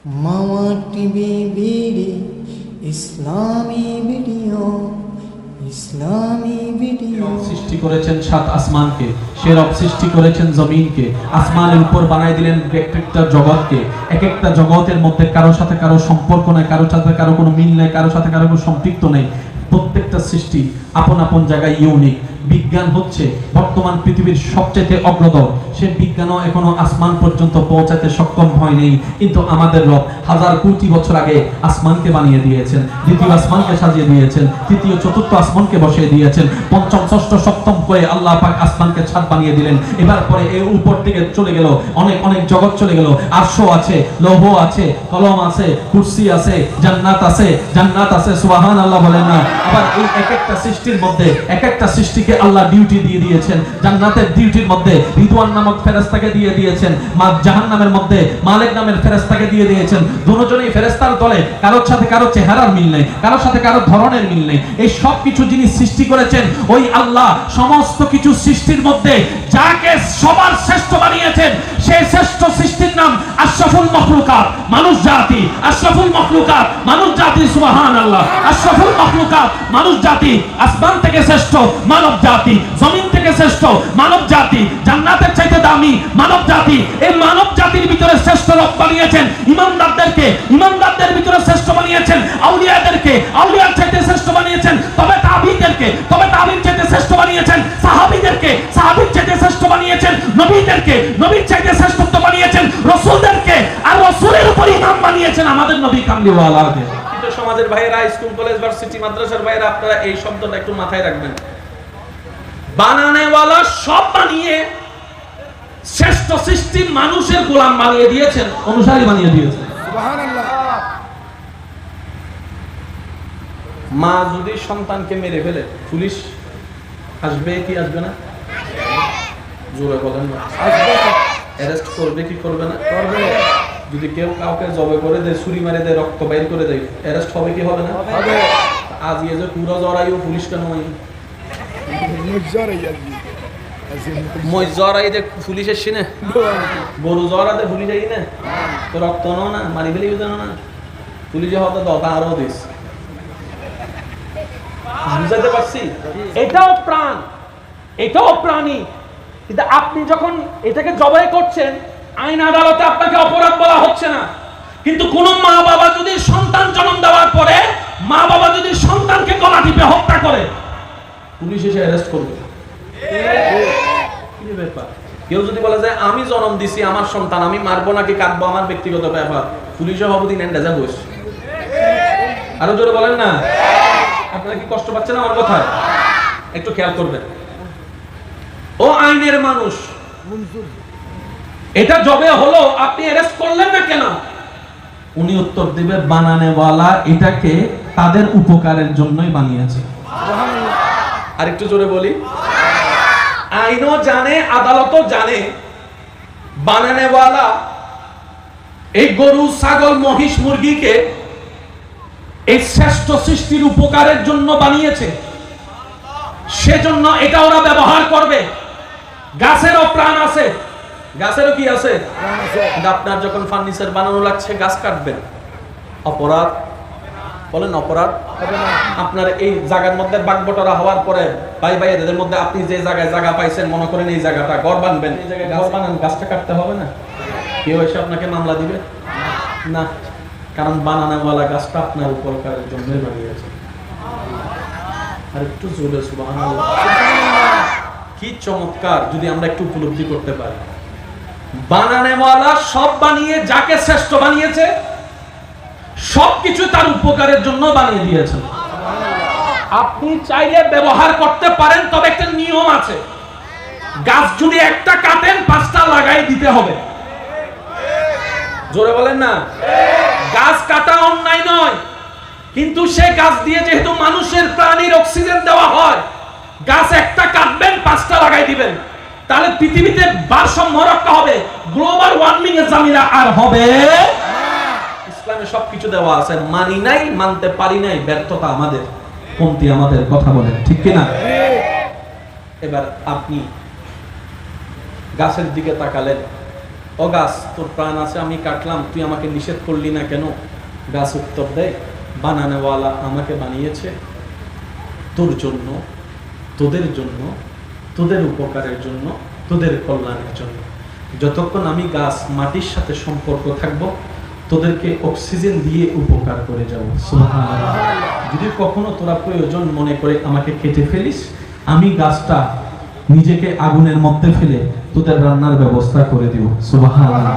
মাওয়া TV BD ইসলামী video সৃষ্টি করেছেন সাত আসমানকে, সে রব সৃষ্টি করেছেন জমিনকে, আসমানের উপর বানাই দিলেন একটা জগৎকে। এক একটা জগতের মধ্যে কারোর সাথে কারো সম্পর্ক নাই, কারোর সাথে কারো কোনো মিল নাই, কারোর সাথে কারো কোনো সম্পৃক্ত নেই। প্রত্যেকটা সৃষ্টি আপন আপন জায়গায় ইউনিক। বিজ্ঞান হচ্ছে বর্তমান পৃথিবীর সবচেয়ে অগ্রদর, সে বিজ্ঞানও এখনো আসমান পর্যন্ত পৌঁছাতে সক্ষম হয়নি। কিন্তু আমাদের রব হাজার কোটি বছর আগে আসমানকে বানিয়ে দিয়েছেন, দ্বিতীয় আসমানকে সাজিয়ে দিয়েছেন, তৃতীয় চতুর্থ আসমানকে বসিয়ে দিয়েছেন, পঞ্চম ষষ্ঠ সপ্তম করে আল্লাহ পাক আসমানকে ছাদ বানিয়ে দিলেন। এবার পরে এই উপর থেকে চলে গেল অনেক অনেক জগৎ চলে গেল। আরশ আছে, লৌহ আছে, কলম আছে, কুরসি আছে, জান্নাত আছে। সুবহানাল্লাহ বলেন না? আবার এই এক একটা সৃষ্টির মধ্যে এক একটা সৃষ্টিকে আল্লাহ ডিউটি দিয়ে দিয়েছেন। জান্নাতের ডিউটির মধ্যে রিদওয়ান নামক ফেরেশতাকে দিয়ে দিয়েছেন, জাহান্নামের মধ্যে মালিক নামের ফেরেশতাকে দিয়ে দিয়েছেন। দুজনেই ফেরেশতার দলে, কারোর সাথে কারো চেহারার মিল নেই, কারোর সাথে কারো ধরনের মিল নেই। এই সব কিছু যিনি সৃষ্টি করেছেন ওই আল্লাহ সমস্ত কিছু সৃষ্টির মধ্যে যাকে সবার শ্রেষ্ঠ বানিয়েছেন সেই শ্রেষ্ঠ সৃষ্টির নাম আশরাফুল মাখলুকাত, মানুষ জাতি। আশরাফুল মাখলুকাত, মানুষ জাতি। সুবহানাল্লাহ। আশরাফুল মাখলুকাত, মানুষ জাতি। আসমান থেকে শ্রেষ্ঠ মানব জাতি, জমিন থেকে শ্রেষ্ঠ মানব জাতি, জান্নাতের চাইতে দামি মানব জাতি। এই মানব জাতির ভিতরে শ্রেষ্ঠ রব বানিয়েছেন ইমানদারদেরকে, ইমানদারদের ভিতরে শ্রেষ্ঠ বানিয়েছেন আউলিয়াদেরকে, আউলিয়ার চাইতে শ্রেষ্ঠ বানিয়েছেন তবে তাবিঈদেরকে, তবে তাবিঈর চাইতে শ্রেষ্ঠ বানিয়েছেন সাহাবীদেরকে, সাহাবীর চাইতে শ্রেষ্ঠ বানিয়েছেন নবীদেরকে, নবীর চাইতে শ্রেষ্ঠত্ব বানিয়েছেন রাসূলদেরকে, আর রাসূলের উপর ইমাম বানিয়েছেন আমাদের নবী কামলিওয়ালাকে। কিন্তু সমাজের ভাইয়েরা, স্কুল কলেজ ভার্সিটি মাদ্রাসার ভাইয়েরা, আপনারা এই শব্দটা একটু মাথায় রাখবেন। বানানেওয়ালা সব বানিয়ে শ্রেষ্ঠ সৃষ্টি মানুষের গোলাম বানিয়ে দিয়েছেন, অনুসারী বানিয়ে দিয়েছেন। সুবহানাল্লাহ। মা যদি সন্তানকে মেরে ফেলে পুলিশ আসবে কি আসবে না? জোরে বলেন না। আসবে। অ্যারেস্ট করবে কি করবে না? করবে। যদি কেউ কাউকে জবে করে দেয়, ছুরি মারে দেয়, রক্ত বাইর করে দেয়, অ্যারেস্ট হবে কি হবে না? হবে। আজ এই যে পুরো জড়াইও পুলিশ কেন হয়? মই যে পুলিশের সিনে গরু জড়াতে পুলিশ আই না, তো রক্ত নাও না, মারি ফেলি জানো না, পুলিশে হতে দরকার আরো দিস। বুঝাতে পারছি? এটাও প্রাণ, এটাও প্রাণী। কিন্তু আপনি যখন এটাকে জবাই করছেন, আইন আদালতে আপনাকে অপরাধ বলা হচ্ছে না। কিন্তু কোন মা বাবা যদি সন্তান জন্ম দেওয়ার পরে মা বাবা যদি সন্তানকে গলা টিপে হত্যা করে, পুলিশ এসে অ্যারেস্ট করবে। কি ব্যাপার? কেউ যদি বলে যে আমি জন্ম দিছি, আমার সন্তান, আমি মারবো নাকি কাটবো আমার ব্যক্তিগত ব্যাপার, পুলিশও সভাপতি নেন ডেজা বস। আরো জোরে বলেন না। আপনারা কি কষ্ট পাচ্ছেন আমার কথায়? একটু খেয়াল করবেন। ও আইনের মানুষ, এটা জবে হলো, আপনি অ্যারেস্ট করলেন না কেন? উনি উত্তর দিবে বানানেওয়ালা এটাকে তাদের উপকারের জন্যই বানিয়েছে। আর একটু জোরে বলি, আইনও জানে, আদালতও জানে বানানেওয়ালা এই গরু, ছাগল, মহিষ, মুরগিকে এই শ্রেষ্ঠ সৃষ্টির উপকারের জন্য বানিয়েছে, সেজন্য এটা ওরা ব্যবহার করবে। গাছেরও প্রাণ আছে, গাছেরও কি আছে? আপনার যখন ফার্নিচার বানানো লাগছে, গাছ কাটবেন, অপরাধ? বলেন অপরাধ? আপনার এই জায়গার মধ্যে বাগবটরা হওয়ার পরে ভাই ভাই এদের মধ্যে আপনি যে জায়গায় জায়গা পাইছেন, মনে করেন এই জায়গাটা ঘর বানবেন, এই জায়গায় ঘর বানান, গাছটা কাটতে হবে না? কেউ এসে আপনাকে মামলা দিবে না, কারণ বানানোওয়ালা গাছটা আপনার উপকারের জন্যই বানিয়েছে। আর একটু জোরে সুবহানাল্লাহ। কি চমৎকার যদি আমরা একটু উপলব্ধি করতে পারি। বানানোওয়ালা সব বানিয়ে যাকে শ্রেষ্ঠ বানিয়েছে, সবকিছু তার উপকারের জন্য বানিয়ে দিয়েছেন। আপনি চাইলে ব্যবহার করতে পারেন, তবে একটা নিয়ম আছে। গাছ যদি একটা কাটেন, 5টা লাগাই দিতে হবে। জোরে বলেন না। গাছ কাটা অন্যায় নয়, কিন্তু সে গাছ দিয়ে যেহেতু মানুষের প্রাণীর অক্সিজেন দেওয়া হয়, গাছ একটা কাটবেন, 5টা লাগাই দিবেন, তাহলে পৃথিবীতে ভারসাম্য রক্ষা হবে, গ্লোবাল ওয়ার্মিং এর ঝামেলা আর হবে না। ইসলামে সবকিছু দেওয়া আছে, মানি নাই, মানতে পারি নাই, ব্যর্থতা আমাদের, কমতি আমাদের। কথা বলেন ঠিক কিনা? এবার আপনি গাছের দিকে তাকালেন, ও গাছ, তোর প্রাণ আছে, আমি কাটলাম, তুই আমাকে নিষেধ করলি না কেন? গাছ উত্তর দেয়, বানানেওয়ালা আমাকে বানিয়েছে তোর জন্য, তোদের জন্য, তোদের উপকারের জন্য, তোদের কল্যাণের জন্য। যতক্ষণ আমি গাছ মাটির সাথে সম্পর্ক থাকবো, তোদেরকে অক্সিজেন দিয়ে উপকার করে যাব। সুবহানাল্লাহ। যদি কখনো তোরা প্রয়োজন মনে করে আমাকে কেটে ফেলিস, আমি গাছটা নিজেকে আগুনের মধ্যে ফেলে তোদের রান্নার ব্যবস্থা করে দিব। সুবহানাল্লাহ।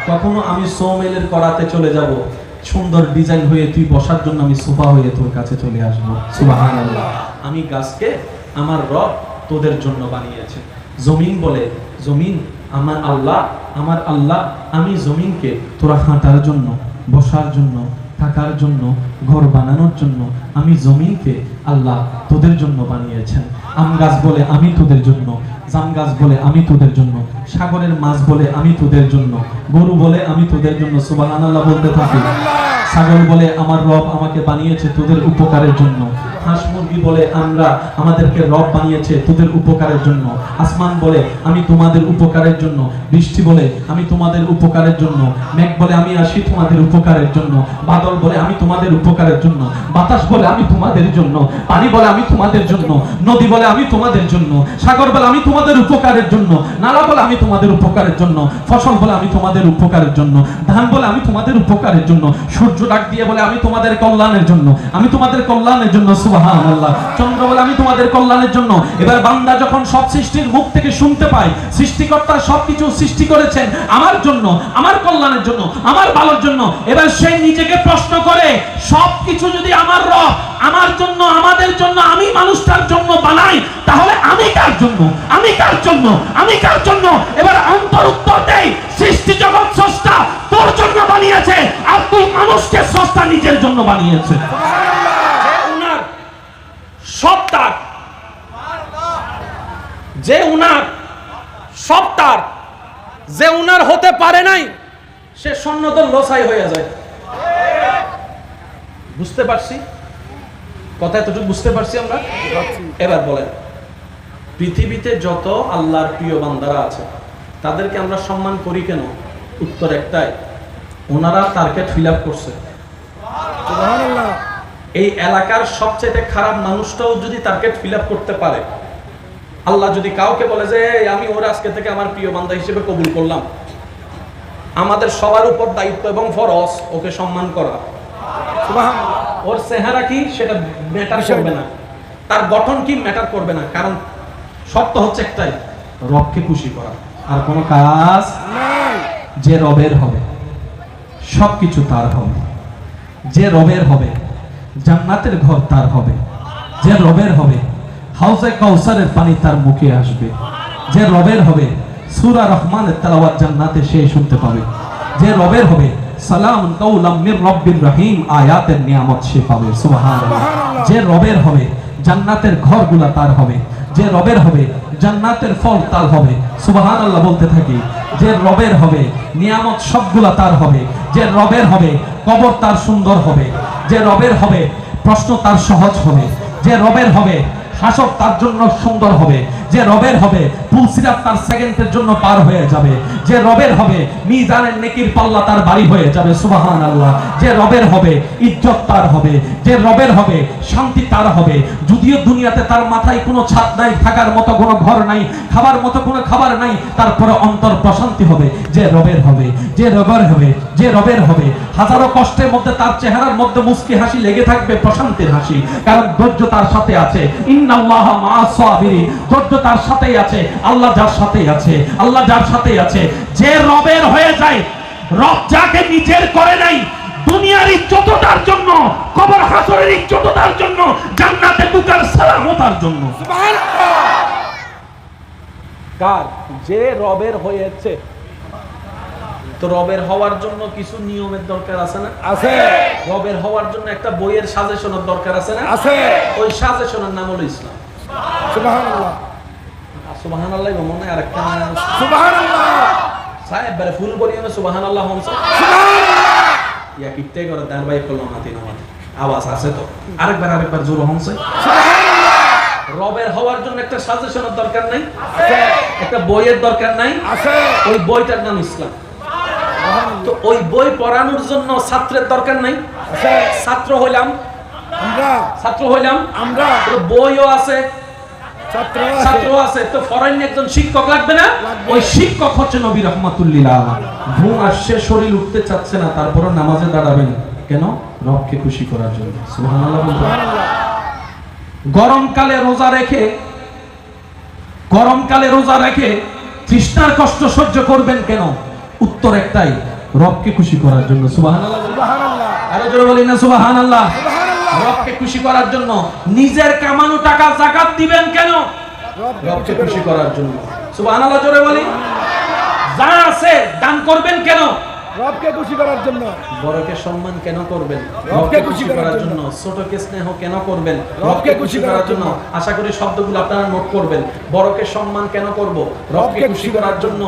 কখনো আমি সোমেলের করাতে চলে যাব, সুন্দর ডিজাইন হয়ে তুই বসার জন্য আমি সোফা হয়ে তোর কাছে চলে আসবো। সুবহানাল্লাহ। আমি গাছকে আমার রব তোদের জন্য বানিয়েছে। জমিন বলে, জমিন আমার আল্লাহ, আমার আল্লাহ, আমি জমিনকে তোরা হাঁটার জন্য, বসার জন্য, থাকার জন্য, ঘর বানানোর জন্য আমি জমিনকে আল্লাহ তোদের জন্য বানিয়েছেন। আম গাছ বলে আমি তোদের জন্য, জাম গাছ বলে আমি তোদের জন্য, সাগরের মাছ বলে আমি তোদের জন্য, গরু বলে আমি তোদের জন্য। সুবহানাল্লাহ বলতে থাকি। ছাগল বলে আমার রব আমাকে বানিয়েছে তোদের উপকারের জন্য। হাঁস মুরগি বলে আমরা, আমাদেরকে রব বানিয়েছে তোদের উপকারের জন্য। আসমান বলে আমি তোমাদের উপকারের জন্য। বৃষ্টি বলে আমি তোমাদের উপকারের জন্য। মেঘ বলে আমি আসি তোমাদের উপকারের জন্য। বাদল বলে আমি তোমাদের উপকারের জন্য। বাতাস বলে আমি তোমাদের জন্য। পানি বলে আমি তোমাদের জন্য। নদী বলে আমি তোমাদের জন্য। সাগর বলে আমি তোমাদের উপকারের জন্য। নালা বলে আমি তোমাদের উপকারের জন্য। ফসল বলে আমি তোমাদের উপকারের জন্য। ধান বলে আমি তোমাদের উপকারের জন্য। সূর্য ডাক দিয়ে বলে আমি তোমাদের কল্যাণের জন্য, আমি তোমাদের কল্যাণের জন্য। সুবহানাল্লাহ। চন্দ্র বলে আমি তোমাদের কল্যাণের জন্য। এবার বান্দা যখন সব সৃষ্টির মুখ থেকে শুনতে পায় সৃষ্টিকর্তা সবকিছু সৃষ্টি করেছেন আমার জন্য, আমার কল্যাণের জন্য, আমার ভালোর জন্য, এবার সে নিজেকে প্রশ্ন করে সবকিছু যদি আমার রব আমার জন্য, আমাদের জন্য, আমি মানুষটার জন্য বানাই, তাহলে আমি কার জন্য, আমি কার জন্য, আমি কার জন্য? এবার অন্তর উত্তর দেয় সৃষ্টি জগৎ স্রষ্টা তোর জন্য বানিয়েছে, আর তুই মানুষকে স্রষ্টা নিজের জন্য বানিয়েছে। সব তার, যে উনার সব তার, যে উনার হতে পারে নাই সে সন্ন্যত লোসাই হয়ে যায়। বুঝতে পারছি কথা? এতটুকু বুঝতে পারছি আমরা? এবার বলেন, পৃথিবীতে যত আল্লাহর প্রিয় বান্দারা আছে তাদেরকে আমরা সম্মান করি কেন? উত্তর একটাই, ওনারা টার্গেট ফিল আপ করছে। সুবহানাল্লাহ। এই এলাকার সবচেয়ে খারাপ মানুষটাও যদি টার্গেট ফিল আপ করতে পারে, আল্লাহ যদি কাউকে বলে যে আমি ওর আজকে থেকে আমার প্রিয় বান্দা হিসেবে কবুল করলাম, আমাদের সবার উপর দায়িত্ব এবং ফরজ ওকে সম্মান করা। সুবহানাল্লাহ। ওর চেহারা কি সেটা ম্যাটার করবে না, তার গঠন কি ম্যাটার করবে না, কারণ শর্ত হচ্ছে একটাই, রবকে খুশি করা, আর কোনো কাজ নাই। যে রবের হবে সবকিছু তার হবে, যে রবের হবে জান্নাতের ঘর তার হবে, যে রবের হবে হাউজে কাউসারের পানি তার মুখে আসবে, যে রবের হবে সূরা রহমানের তেলাওয়াত জান্নাতে সে শুনতে পাবে, যে রবের হবে সালামুন কাওলাম মির রাব্বির রহিম আয়াতের নিয়ামত সে পাবে। সুবহানাল্লাহ। যে রবের হবে জান্নাতের ঘরগুলা তার হবে, যে রবের হবে জান্নাতের ফল তার হবে। সুবহানাল্লাহ বলতে থাকি। যে রবের হবে নিয়ামত সবগুলা তার হবে, যে রবের হবে কবর তার সুন্দর হবে, যে রবের হবে প্রশ্ন তার সহজ হবে, যে রবের হবে হাসর তার জন্য সুন্দর হবে, যে রবের হবে পুলসিরাত তার সেকেন্ডের জন্য পার হয়ে যাবে, যে রবের হবে মিজানের নেকির পাল্লা তার বাড়ি হয়ে যাবে। সুবহানাল্লাহ। যে রবের হবে ইজ্জত তার হবে, যে রবের হবে শান্তি তার হবে, যদিও দুনিয়াতে তার মাথায় কোনো ছাদ নাই, থাকার মতো কোনো ঘর নাই, খাবার মতো কোনো খাবার নাই, তারপরে অন্তর প্রশান্তি হবে। যে রবের হবে, যে রবের হবে, যে রবের হবে হাজারো কষ্টের মধ্যে তার চেহারার মধ্যে মুস্কি হাসি লেগে থাকবে, প্রশান্তির হাসি, কারণ ধৈর্য তার সাথে আছে। ইন্নাল্লাহা মা'আস সাবিরিন, ধৈর্য তার সাথেই আছে, আল্লাহ যার সাথেই আছে, আল্লাহ যার সাথেই আছে। যে রবের হয়ে যায়, রব যাকে নিজের করে নাই, দুনিয়ার ইজ্জত তার জন্য, কবর হাসরের ইজ্জত তার জন্য, জান্নাতে ঢোকার সালামও তার জন্য। সুবহানাল্লাহ। কার? যে রবের হয়েছে। তো রবের হওয়ার জন্য কিছু নিয়মের দরকার আছে না? আছে। রবের হওয়ার জন্য একটা বইয়ের সাজেশনের দরকার আছে না? আছে। ওই সাজেশনের নাম হলো ইসলাম। সুবহানাল্লাহ। সুবহানাল্লাহ মনে আরেকটা সুবহানাল্লাহ সাহেব বারে ফুল বলিয়ে সুবহানাল্লাহ হমসা সুবহানাল্লাহ ইয়া কিতে করে দার ভাই করলাম না তিন আওয়াজ আছে তো আরেকবার জোরে হমসা সুবহানাল্লাহ। রবের হওয়ার জন্য একটা সাজেশনের দরকার নাই? আছে। একটা বইয়ের দরকার নাই? আছে। ওই বইটার নাম ইসলাম। তো ওই বই পড়ানোর জন্য ছাত্রের দরকার নাই? ছাত্র হইলাম আমরা, বইও আছে, ছাত্র আছে, তো ফরেন একজন শিক্ষক লাগবে না? ওই শিক্ষক হচ্ছে নবী রাহমাতুল লিল আলামিন। ঘুম আসছে, শরীর উঠতে চাচ্ছে না, তারপরও নামাজে দাঁড়াবেন কেন? রবকে খুশি করার জন্য। সুবহানাল্লাহ বলবেন। গরমকালে রোজা রেখে তৃষ্ণার কষ্ট সহ্য করবেন কেন? উত্তর একটাই, রবকে খুশি করার জন্য। সুবহানাল্লাহ, সুবহানাল্লাহ, আরো জোরে বলেন না সুবহানাল্লাহ। রবকে খুশি করার জন্য। নিজের কামানো টাকা যাকাত দিবেন কেন? রবকে খুশি করার জন্য। সুবহানাল্লাহ, জোরে বলেন। যা আছে দান করবেন কেন? রবকে খুশি করার জন্য। বড়কে সম্মান কেন করবেন? রবকে খুশি করার জন্য। ছোটকে স্নেহ কেন করবেন? রবকে খুশি করার জন্য। আশা করি শব্দগুলো আপনারা নোট করবেন। বড়কে সম্মান কেন করব? রবকে খুশি করার জন্য।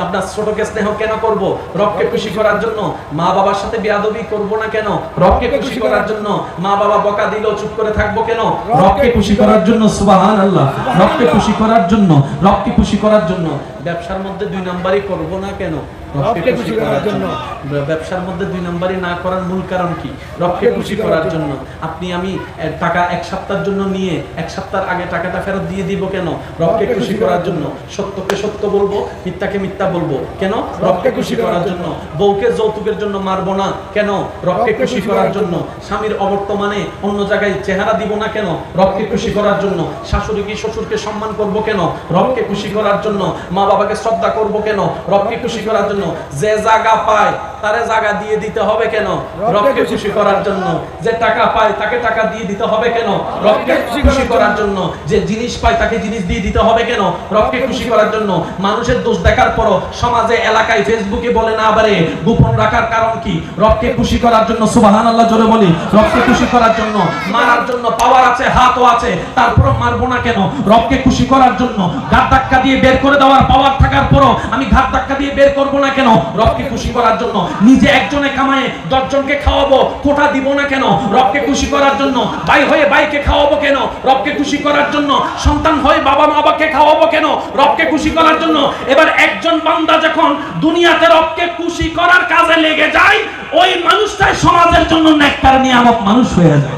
আপনার ছোটকে স্নেহ কেন করব? রবকে খুশি করার জন্য। মা বাবার সাথে বেয়াদবি করব না কেন? রবকে খুশি করার জন্য। মা বাবা বকা দিলেও চুপ করে থাকবো কেন? রবকে খুশি করার জন্য। সুবহানাল্লাহ, রবকে খুশি করার জন্য, রবকে খুশি করার জন্য। ব্যবসার মধ্যে 2 নাম্বারই করব না কেন? রবকে খুশি করার জন্য। ব্যবসার মধ্যে 2 নাম্বারই না করার মূল কারণ কি? রবকে খুশি করার জন্য। আমি টাকা 1 সপ্তাহের জন্য নিয়ে 1 সপ্তাহ আগে টাকাটা ফেরত দিয়ে দিব কেন? রবকে খুশি করার জন্য। সত্যকে সত্য বলবো, মিথ্যাকে মিথ্যা বলবো কেন? রবকে খুশি করার জন্য। বউকে যৌতুকের জন্য মারবো না কেন? রবকে খুশি করার জন্য। স্বামীর অবর্তমানে অন্য জায়গায় চেহারা দিব না কেন? রবকে খুশি করার জন্য। শাশুড়িকে শ্বশুরকে সম্মান করব কেন? রবকে খুশি করার জন্য। মা বাবাকে শ্রদ্ধা করব কেন? রবকে খুশি করার জন্য। যে জায়গা পায় তারে জায়গা দিয়ে দিতে হবে কেন? রবকে খুশি করার জন্য। যে টাকা পায় তাকে টাকা দিয়ে দিতে হবে কেন? রবকে খুশি করার জন্য। যে জিনিস পায় তাকে জিনিস দিয়ে দিতে হবে কেন? রবকে খুশি করার জন্য। মানুষের দোষ দেখার পরও সমাজে, এলাকায়, ফেসবুকে বলে না পারে গোপন রাখার কারণ কি? রবকে খুশি করার জন্য। সুবহানাল্লাহ, জোরে বলি। রবকে খুশি করার জন্য। মারার জন্য পাওয়ার আছে, হাতও আছে, তারপরও মারবো না কেন? রবকে খুশি করার জন্য। ঘাট ধাক্কা দিয়ে বের করে দেওয়ার পাওয়ার থাকার পরও আমি ঘাট ধাক্কা দিয়ে বের করবো না কেন? রবকে খুশি করার জন্য। নিজে একজনে কামায়ে 10 জনকে খাওয়াবো, কোটা দিব না কেন? রবকে খুশি করার জন্য। ভাই হয়ে ভাইকে খাওয়াবো কেন? রবকে খুশি করার জন্য। সন্তান হয়ে বাবা মা বাবাকে খাওয়াবো কেন? রবকে খুশি করার জন্য। এবার একজন বান্দা যখন দুনিয়াতে রবকে খুশি করার কাজে লেগে যায়, ওই মানুষটাই সমাজের জন্য নেককার নিয়ামত মানুষ হয়ে যায়।